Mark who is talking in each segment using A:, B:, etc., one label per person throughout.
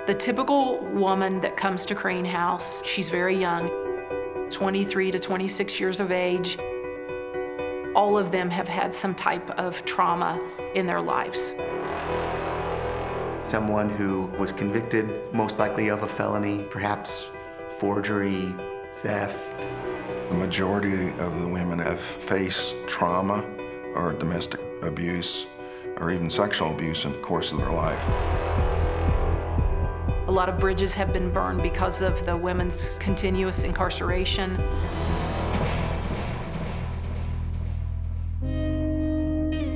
A: The typical woman that comes to Craine House, she's very young, 23 to 26 years of age. All of them have had some type of trauma in their lives.
B: Someone who was convicted, most likely of a felony, perhaps forgery, theft.
C: The majority of the women have faced trauma or domestic abuse or even sexual abuse in the course of their life.
A: A lot of bridges have been burned because of the women's continuous incarceration.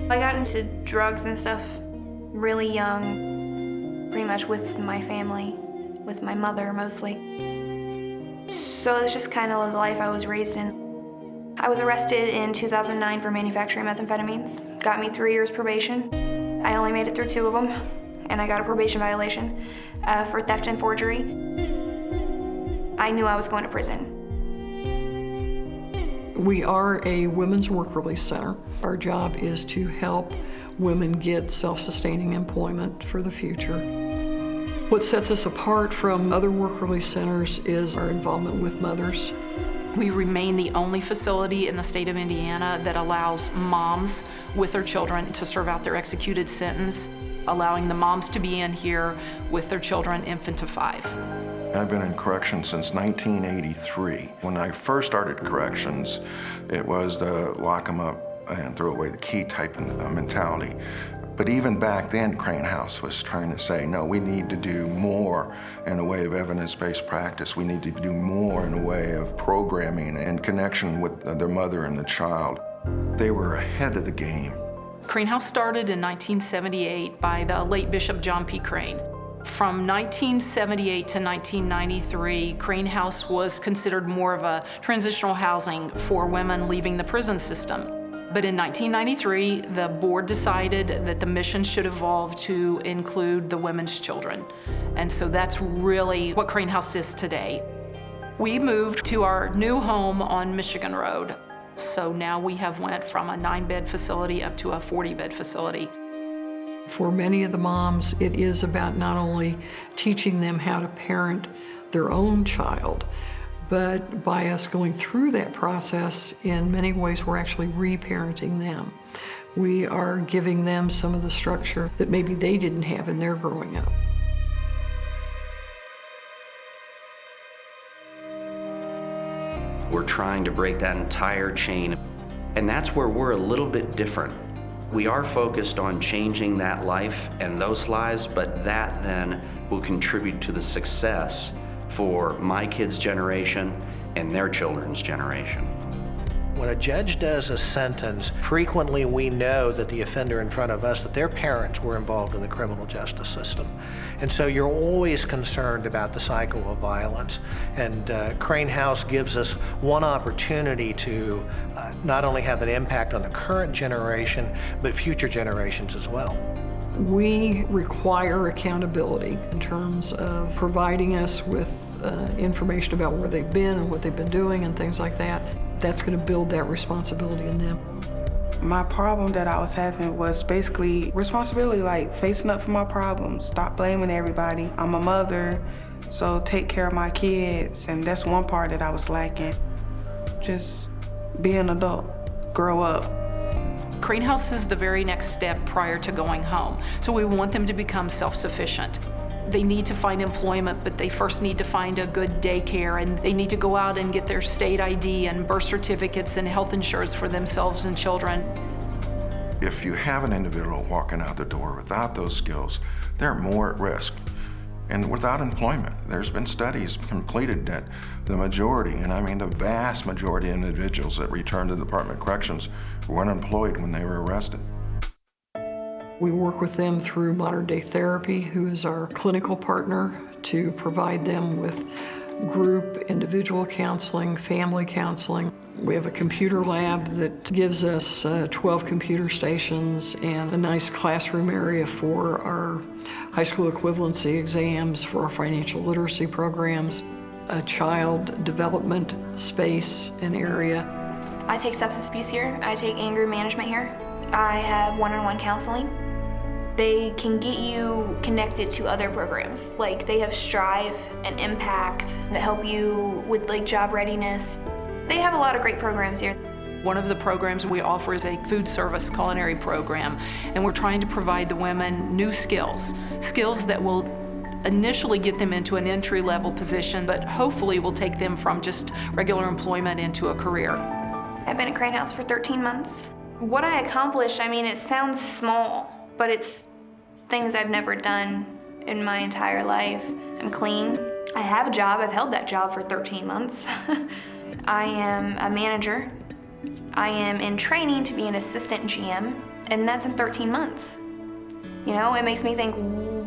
D: I got into drugs and stuff really young, pretty much with my family, with my mother mostly. So it's just kind of the life I was raised in. I was arrested in 2009 for manufacturing methamphetamines. Got me 3 years probation. I only made it through 2 of them, and I got a probation violation for theft and forgery. I knew I was going to prison.
E: We are a women's work release center. Our job is to help women get self-sustaining employment for the future. What sets us apart from other work release centers is our involvement with mothers.
A: We remain the only facility in the state of Indiana that allows moms with their children to serve out their executed sentence, allowing the moms to be in here with their children infant to 5.
C: I've been in corrections since 1983. When I first started corrections, it was the lock them up and throw away the key type of mentality. But even back then, Craine House was trying to say, no, we need to do more in a way of evidence-based practice. We need to do more in a way of programming and connection with their mother and the child. They were ahead of the game.
A: Craine House started in 1978 by the late Bishop John P. Craine. From 1978 to 1993, Craine House was considered more of a transitional housing for women leaving the prison system. But in 1993, the board decided that the mission should evolve to include the women's children. And so that's really what Craine House is today. We moved to our new home on Michigan Road. So now we have went from a 9-bed facility up to a 40-bed facility.
E: For many of the moms, it is about not only teaching them how to parent their own child, but by us going through that process, in many ways, we're actually reparenting them. We are giving them some of the structure that maybe they didn't have in their growing up.
F: We're trying to break that entire chain, and that's where we're a little bit different. We are focused on changing that life and those lives, but that then will contribute to the success for my kids' generation and their children's generation.
G: When a judge does a sentence, frequently we know that the offender in front of us, that their parents were involved in the criminal justice system. And so you're always concerned about the cycle of violence. And Craine House gives us one opportunity to not only have an impact on the current generation, but future generations as well.
E: We require accountability in terms of providing us with information about where they've been and what they've been doing and things like that. That's going to build that responsibility in them.
H: My problem that I was having was basically responsibility, like facing up for my problems, stop blaming everybody. I'm a mother, so take care of my kids, and that's one part that I was lacking. Just be an adult, grow up.
A: Craine House is the very next step prior to going home. So we want them to become self-sufficient. They need to find employment, but they first need to find a good daycare, and they need to go out and get their state ID and birth certificates and health insurance for themselves and children.
C: If you have an individual walking out the door without those skills, they're more at risk. And without employment, there's been studies completed that the majority, and I mean the vast majority of individuals that return to the Department of Corrections were unemployed when they were arrested.
E: We work with them through Modern Day Therapy, who is our clinical partner, to provide them with group, individual counseling, family counseling. We have a computer lab that gives us 12 computer stations and a nice classroom area for our high school equivalency exams, for our financial literacy programs, a child development space and area.
D: I take substance abuse here. I take anger management here. I have one-on-one counseling. They can get you connected to other programs. Like they have Strive and Impact that help you with like job readiness. They have a lot of great programs here.
A: One of the programs we offer is a food service culinary program, and we're trying to provide the women new skills that will initially get them into an entry-level position, but hopefully will take them from just regular employment into a career.
D: I've been at Craine House for 13 months. What I accomplished, I mean, it sounds small, but it's things I've never done in my entire life. I'm clean. I have a job. I've held that job for 13 months. I am a manager. I am in training to be an assistant GM, and that's in 13 months. You know, it makes me think,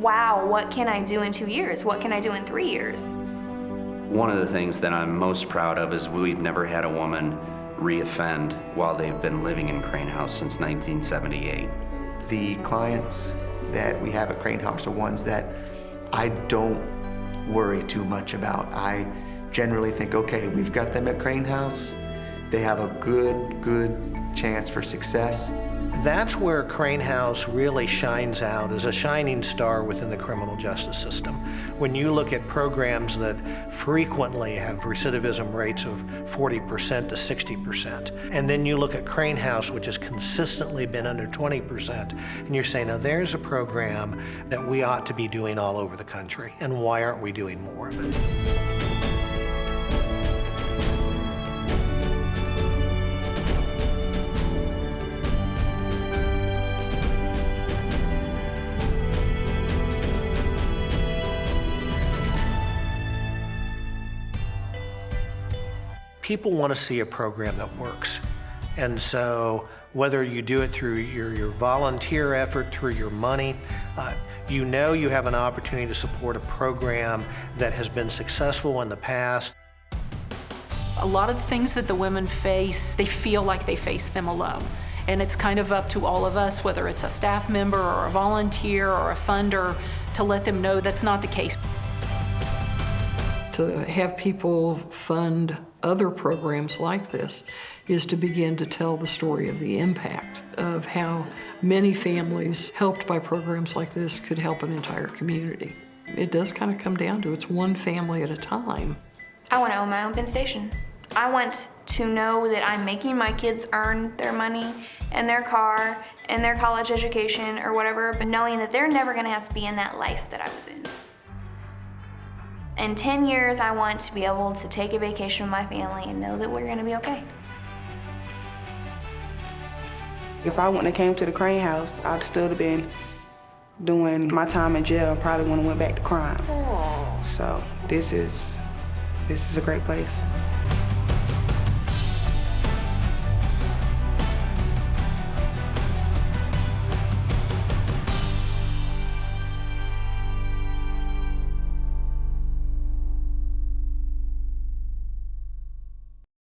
D: wow, what can I do in 2 years? What can I do in 3 years?
F: One of the things that I'm most proud of is we've never had a woman reoffend while they've been living in Craine House since 1978.
B: The clients that we have at Craine House are ones that I don't worry too much about. I generally think, okay, we've got them at Craine House. They have a good chance for success.
G: That's where Craine House really shines out as a shining star within the criminal justice system. When you look at programs that frequently have recidivism rates of 40% to 60%, and then you look at Craine House, which has consistently been under 20%, and you're saying, now there's a program that we ought to be doing all over the country, and why aren't we doing more of it? People want to see a program that works. And so whether you do it through your volunteer effort, through your money, you know you have an opportunity to support a program that has been successful in the past.
A: A lot of the things that the women face, they feel like they face them alone. And it's kind of up to all of us, whether it's a staff member or a volunteer or a funder, to let them know that's not the case.
E: To have people fund other programs like this is to begin to tell the story of the impact of how many families helped by programs like this could help an entire community. It does kind of come down to it's one family at a time.
D: I want to own my own bin station. I want to know that I'm making my kids earn their money and their car and their college education or whatever, but knowing that they're never going to have to be in that life that I was in. In 10 years, I want to be able to take a vacation with my family and know that we're going to be okay.
H: If I wouldn't have came to the Craine House, I'd still have been doing my time in jail and probably wouldn't have went back to crime. So this is a great place.